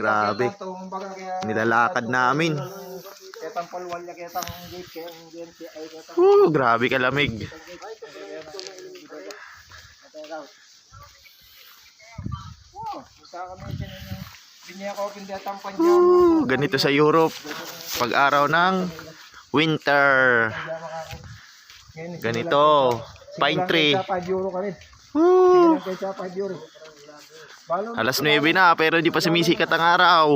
Grabe. Nilalakad namin. Grabe kalamig. Ganito sa Europe pag araw ng winter. Ganito, pine tree. Alas 9 na pero hindi pa sumisikat ang araw.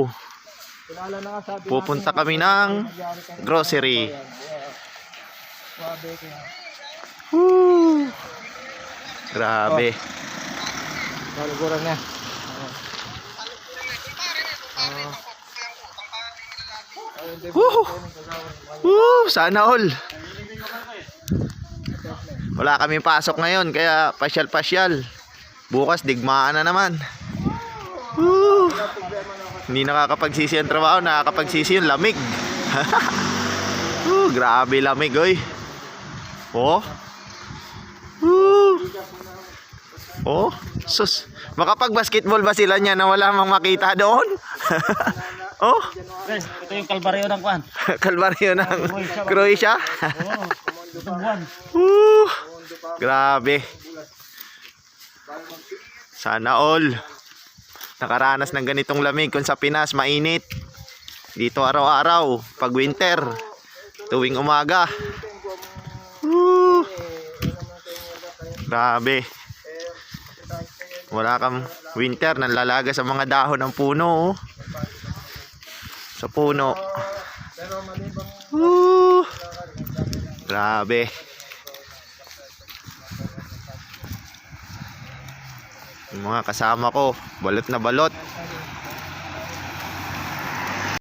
Pupunta kami ng grocery. Grabe. Sana all. Wala kaming pasok ngayon kaya pasyal-pasyal. Bukas digmaan na naman. Hindi nakakapagsisi ang trabaho, nakakapagsisi yung lamig. Grabe lamig, oy. Oh. Oh, sus. Makapag-basketball ba sila niya na wala mang makita doon? Oh. Ito yung kalbaryo ng kwan. Kalbaryo ng Croatia. Grabe. Sana all nakaranas ng ganitong lamig. Kung sa Pinas mainit, dito araw-araw pag winter tuwing umaga. Grabe. Wala kang winter, nanlalaga sa mga dahon ng puno, oh. Sa puno. Grabe. Yung mga kasama ko balot na balot.